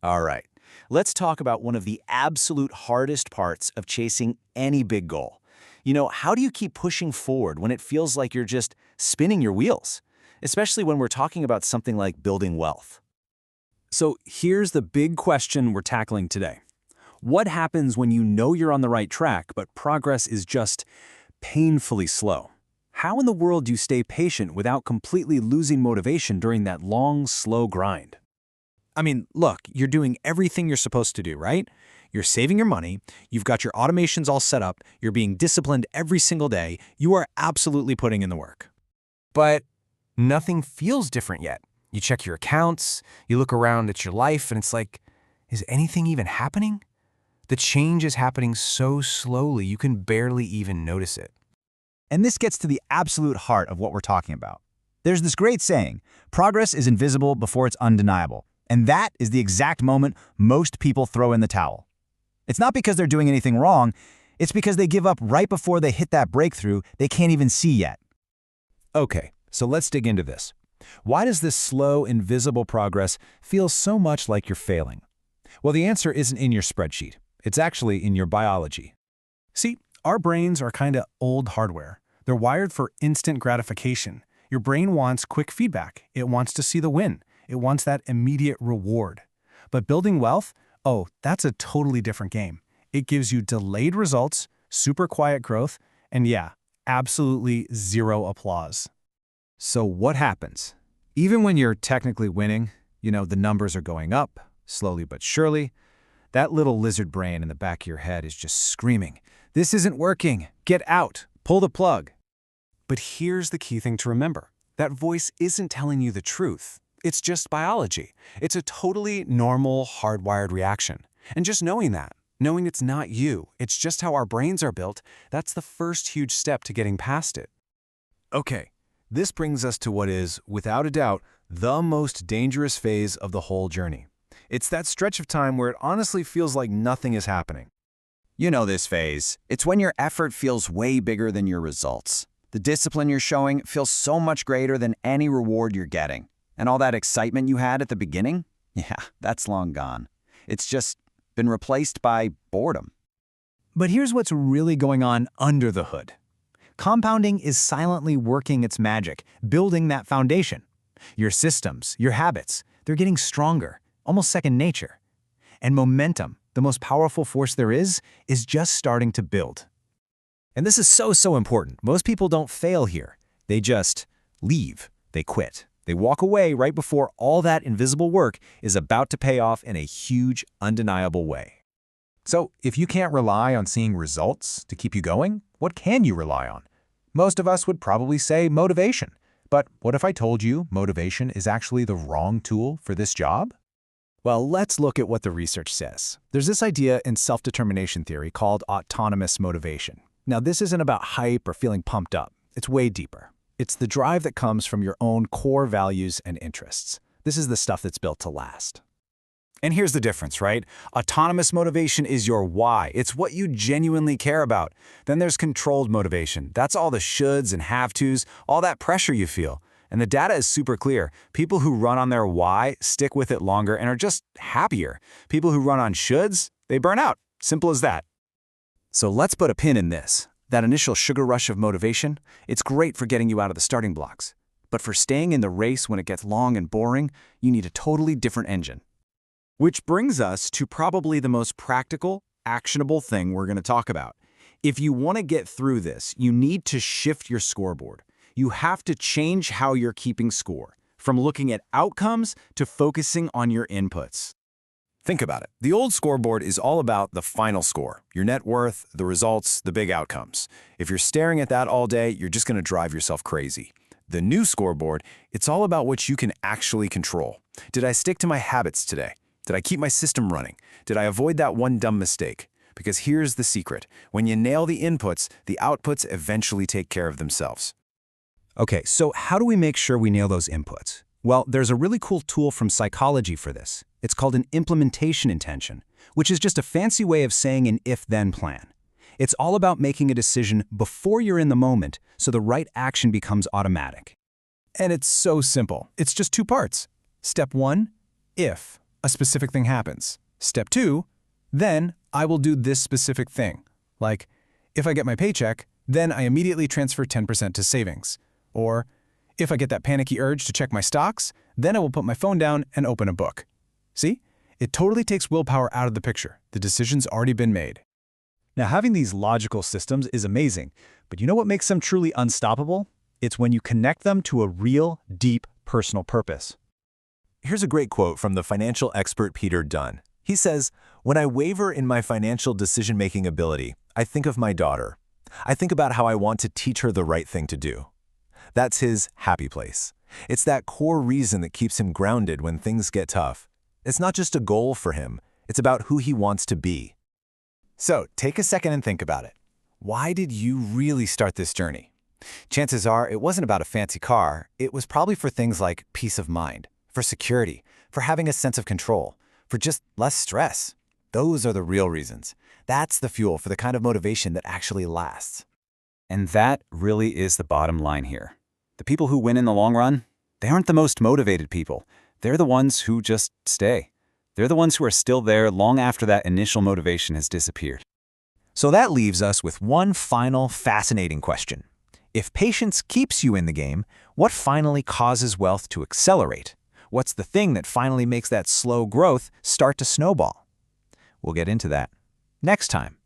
All right, let's talk about one of the absolute hardest parts of chasing any big goal. How do you keep pushing forward when it feels like you're just spinning your wheels? Especially when we're talking about something like building wealth. So here's the big question we're tackling today. What happens when you know you're on the right track, but progress is just painfully slow? How in the world do you stay patient without completely losing motivation during that long, slow grind? I mean, look, you're doing everything you're supposed to do, right? You're saving your money, you've got your automations all set up, you're being disciplined every single day, you are absolutely putting in the work. But nothing feels different yet. You check your accounts, you look around at your life, and it's like, is anything even happening? The change is happening so slowly, you can barely even notice it. And this gets to the absolute heart of what we're talking about. There's this great saying, progress is invisible before it's undeniable. And that is the exact moment most people throw in the towel. It's not because they're doing anything wrong, it's because they give up right before they hit that breakthrough they can't even see yet. Okay, so let's dig into this. Why does this slow, invisible progress feel so much like you're failing? Well, the answer isn't in your spreadsheet. It's actually in your biology. See, our brains are kind of old hardware. They're wired for instant gratification. Your brain wants quick feedback. It wants to see the win. It wants that immediate reward. But building wealth, oh, that's a totally different game. It gives you delayed results, super quiet growth, and yeah, absolutely zero applause. So what happens? Even when you're technically winning, the numbers are going up, slowly but surely, that little lizard brain in the back of your head is just screaming, "This isn't working! Get out! Pull the plug!" But here's the key thing to remember. That voice isn't telling you the truth. It's just biology. It's a totally normal, hardwired reaction. And just knowing that, knowing it's not you, it's just how our brains are built, that's the first huge step to getting past it. Okay, this brings us to what is, without a doubt, the most dangerous phase of the whole journey. It's that stretch of time where it honestly feels like nothing is happening. You know this phase. It's when your effort feels way bigger than your results. The discipline you're showing feels so much greater than any reward you're getting. And all that excitement you had at the beginning? Yeah, that's long gone. It's just been replaced by boredom. But here's what's really going on under the hood. Compounding is silently working its magic, building that foundation. Your systems, your habits, they're getting stronger, almost second nature. And momentum, the most powerful force there is just starting to build. And this is so important. Most people don't fail here. They just leave. They quit. They walk away right before all that invisible work is about to pay off in a huge, undeniable way. So, if you can't rely on seeing results to keep you going, what can you rely on? Most of us would probably say motivation. But what if I told you motivation is actually the wrong tool for this job? Well, let's look at what the research says. There's this idea in self-determination theory called autonomous motivation. Now, this isn't about hype or feeling pumped up. It's way deeper. It's the drive that comes from your own core values and interests. This is the stuff that's built to last. And here's the difference, right? Autonomous motivation is your why. It's what you genuinely care about. Then there's controlled motivation. That's all the shoulds and have-tos, all that pressure you feel. And the data is super clear. People who run on their why stick with it longer and are just happier. People who run on shoulds, they burn out. Simple as that. So let's put a pin in this. That initial sugar rush of motivation, it's great for getting you out of the starting blocks. But for staying in the race when it gets long and boring, you need a totally different engine. Which brings us to probably the most practical, actionable thing we're going to talk about. If you want to get through this, you need to shift your scoreboard. You have to change how you're keeping score, from looking at outcomes to focusing on your inputs. Think about it. The old scoreboard is all about the final score, your net worth, the results, the big outcomes. If you're staring at that all day, you're just going to drive yourself crazy. The new scoreboard, it's all about what you can actually control. Did I stick to my habits today? Did I keep my system running? Did I avoid that one dumb mistake? Because here's the secret. When you nail the inputs, the outputs eventually take care of themselves. Okay, so how do we make sure we nail those inputs? Well, there's a really cool tool from psychology for this. It's called an implementation intention, which is just a fancy way of saying an if-then plan. It's all about making a decision before you're in the moment so the right action becomes automatic. And it's so simple. It's just two parts. Step 1, if. a specific thing happens. Step 2, then I will do this specific thing. Like, if I get my paycheck, then I immediately transfer 10% to savings. Or, if I get that panicky urge to check my stocks, then I will put my phone down and open a book. See? It totally takes willpower out of the picture. The decision's already been made. Now, having these logical systems is amazing, but you know what makes them truly unstoppable? It's when you connect them to a real, deep, personal purpose. Here's a great quote from the financial expert Peter Dunn. He says, "When I waver in my financial decision-making ability, I think of my daughter. I think about how I want to teach her the right thing to do." That's his happy place. It's that core reason that keeps him grounded when things get tough. It's not just a goal for him, it's about who he wants to be. So, take a second and think about it. Why did you really start this journey? Chances are it wasn't about a fancy car. It was probably for things like peace of mind, for security, for having a sense of control, for just less stress. Those are the real reasons. That's the fuel for the kind of motivation that actually lasts. And that really is the bottom line here. The people who win in the long run, they aren't the most motivated people. They're the ones who just stay. They're the ones who are still there long after that initial motivation has disappeared. So that leaves us with one final fascinating question. If patience keeps you in the game, what finally causes wealth to accelerate? What's the thing that finally makes that slow growth start to snowball? We'll get into that next time.